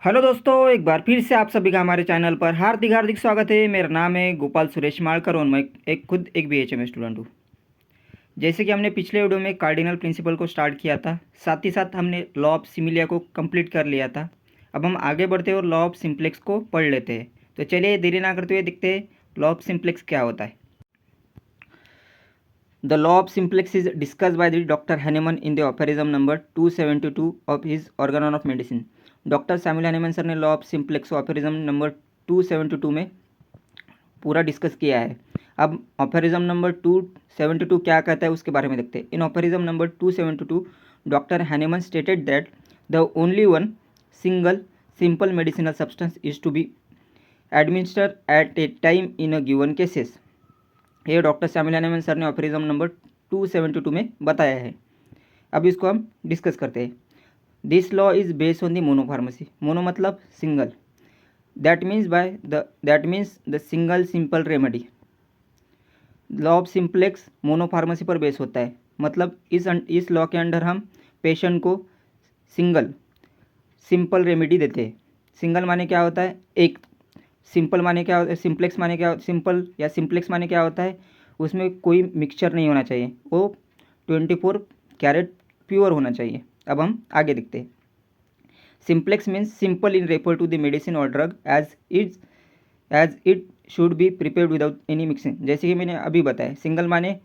Hello दोस्तों, एक बार फिर से आप सभी का हमारे चैनल पर हार्दिक हार्दिक स्वागत है। मेरा नाम है गोपाल सुरेश मालकर और मैं खुद एक बीएचएम स्टूडेंट हूँ। जैसे कि हमने पिछले वीडियो में कार्डिनल प्रिंसिपल को स्टार्ट किया था, साथ ही साथ हमने लॉ ऑफ सिमिलिया को कंप्लीट कर लिया था। अब हम आगे बढ़ते हैं और लॉ ऑफ सिम्प्लेक्स को पढ़ लेते हैं। तो चलिए देरी ना करते हुए देखते हैं लॉ ऑफ सिम्प्लेक्स क्या होता है। The law of simplex is discussed by the Dr. Hahnemann in the aphorism number 272 of his Organon of Medicine. Doctor Samuel Hahnemann sir ने लॉ ऑफ सिम्प्लेक्स को अफेरिज्म नंबर 272 में पूरा डिस्कस किया है। अब अफेरिज्म नंबर 272 क्या कहता है उसके बारे में देखते हैं। In aphorism number 272 doctor Hahnemann stated that the only one single simple medicinal substance is to be administer at a time in a given cases. ये डॉक्टर सैमुअल हैनेमन सर ने अफेरिज्म नंबर 272 में बताया है। अब इसको हम discuss करते हैं। This law is based on the monopharmacy. Mono मतलब single, that means the single simple remedy. Law of simplex monopharmacy पर बेस होता है। मतलब इस लॉ के अंडर हम पेशेंट को सिंगल सिंपल रेमेडी देते हैं। सिंगल माने क्या होता है? एक। सिंपल माने क्या होता है? सिम्प्लेक्स माने क्या? सिंपल या सिम्प्लेक्स माने क्या होता है? उसमें कोई मिक्सचर नहीं होना चाहिए, वो 24 कैरेट प्योर होना चाहिए। अब हम आगे देखते हैं। Simplex means simple in refer to the medicine और drug as it should be prepared without any mixing. जैसे कि मैंने अभी बताया, सिंगल माने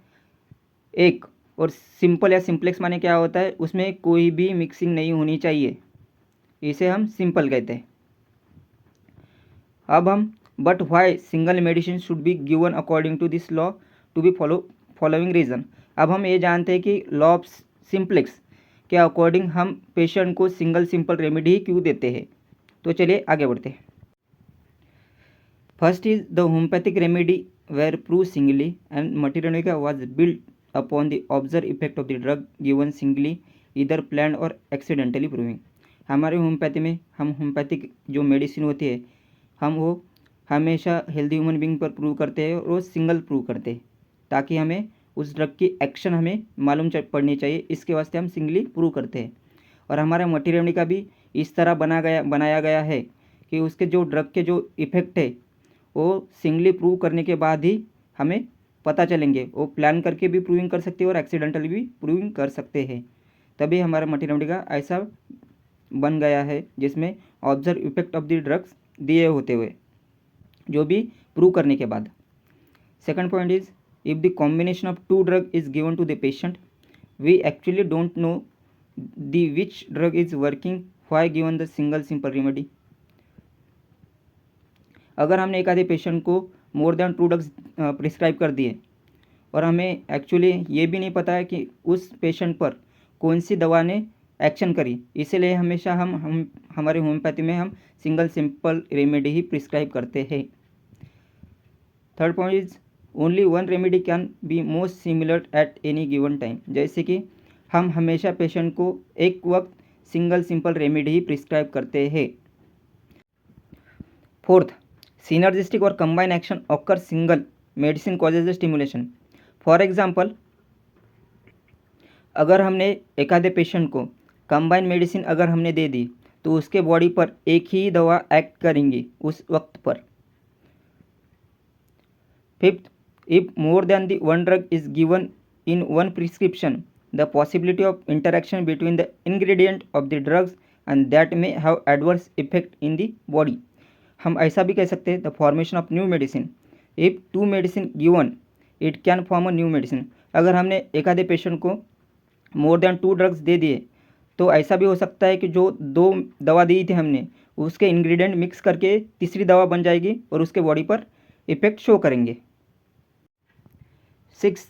एक और सिंपल या सिम्प्लेक्स माने क्या होता है? उसमें कोई भी मिक्सिंग नहीं होनी चाहिए, इसे हम सिंपल कहते हैं। अब हम but why single medicine should be given according to this law to be following reason. अब हम ये जानते हैं कि लॉ ऑफ सिम्प्लेक्स के अकॉर्डिंग हम पेशेंट को सिंगल सिंपल रेमेडी ही क्यों देते हैं। तो चलिए आगे बढ़ते हैं। First is the homeopathic remedy were prove singly and material was build upon the observe effect of the drug given singly इधर प्लान और एक्सीडेंटली प्रूविंग। हमारे होम्योपैथी में हम होम्योपैथिक जो मेडिसिन होती है हम वो हमेशा हेल्दी ह्यूमन बींग पर प्रूव करते हैं और वो सिंगल प्रूव करते हैं, ताकि हमें उस ड्रग की एक्शन हमें मालूम पड़नी चाहिए। इसके वास्ते हम सिंगली प्रूव करते हैं। और हमारा मटेरियल का भी इस तरह बनाया गया है कि उसके जो ड्रग के जो इफ़ेक्ट है वो सिंगली प्रूव करने के बाद ही हमें पता चलेंगे। वो प्लान करके भी प्रूविंग कर सकते हैं और एक्सीडेंटली भी प्रूविंग कर सकते हैं। तभी हमारा मटेरियल का ऐसा बन गया है जिसमें observe effect of the drugs दिए होते हुए जो भी प्रूव करने के बाद। Second point is if the combination of two drug is given to the patient we actually don't know the which drug is working why given the single simple remedy. अगर हमने एक आधे पेशेंट को more than two drugs prescribe कर दिए और हमें actually ये भी नहीं पता है कि उस पेशेंट पर कौन सी दवा ने एक्शन करी, इसीलिए हमेशा हम हमारे होम्योपैथी में हम सिंगल सिंपल रेमेडी ही प्रिस्क्राइब करते हैं। Third point is only one remedy can be most similar at any given time. जैसे कि हम हमेशा पेशेंट को एक वक्त सिंगल सिंपल रेमेडी ही प्रिस्क्राइब करते हैं। फोर्थ, सिनर्जिस्टिक और combine action occur single medicine causes stimulation. For example, अगर हमने एक आधे पेशेंट को कंबाइन मेडिसिन अगर हमने दे दी तो उसके बॉडी पर एक ही दवा एक्ट करेंगी उस वक्त पर। Fifth, if more than the one drug is given in one prescription the possibility of interaction between the ingredient of the drugs and that may have adverse effect in the body. हम ऐसा भी कह सकते हैं the formation of new medicine. If two medicine given it can form a new medicine. अगर हमने एक आधे पेशेंट को more than two drugs they दिए तो ऐसा भी हो सकता है कि जो दो दवा दी थी हमने उसके इंग्रेडिएंट मिक्स करके तीसरी दवा बन जाएगी और उसके बॉडी पर इफेक्ट शो करेंगे। 6,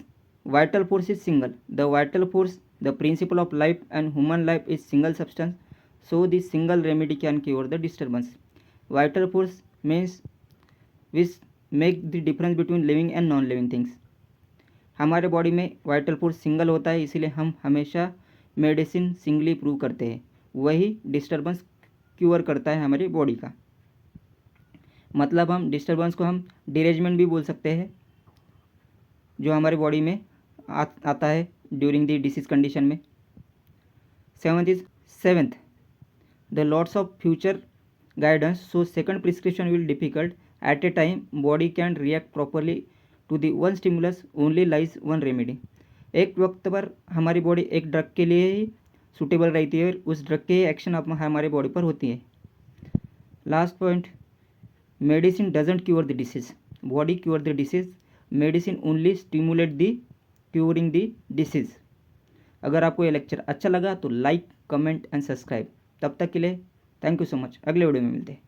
vital force is single. The vital force the principle of life and human life is single substance so this single remedy can cure the disturbance. Vital force means which make the difference between living and non living things. हमारे body में vital force single होता है, इसीलिए हम हमेशा medicine singly prove करते हैं। वही डिस्टर्बेंस क्योर करता है हमारी बॉडी का। मतलब हम डिस्टर्बेंस को हम डिरेजमेंट भी बोल सकते हैं जो हमारी बॉडी में आता है ड्यूरिंग द डिसीज कंडीशन में। Seventh, the lots of future guidance, so second prescription will difficult. At a time body can react properly to the one stimulus, only lies one remedy. एक वक्त पर हमारी body एक drug के लिए ही suitable रहती है और उस ड्रग के एक्शन अब हमारे बॉडी पर होती है. Last point, medicine doesn't cure the disease, body cure the disease, medicine only stimulate the curing the disease. अगर आपको ये लेक्चर अच्छा लगा तो लाइक, कमेंट एंड सब्सक्राइब. तब तक के लिए थैंक यू सो मच. अगले वीडियो में मिलते हैं.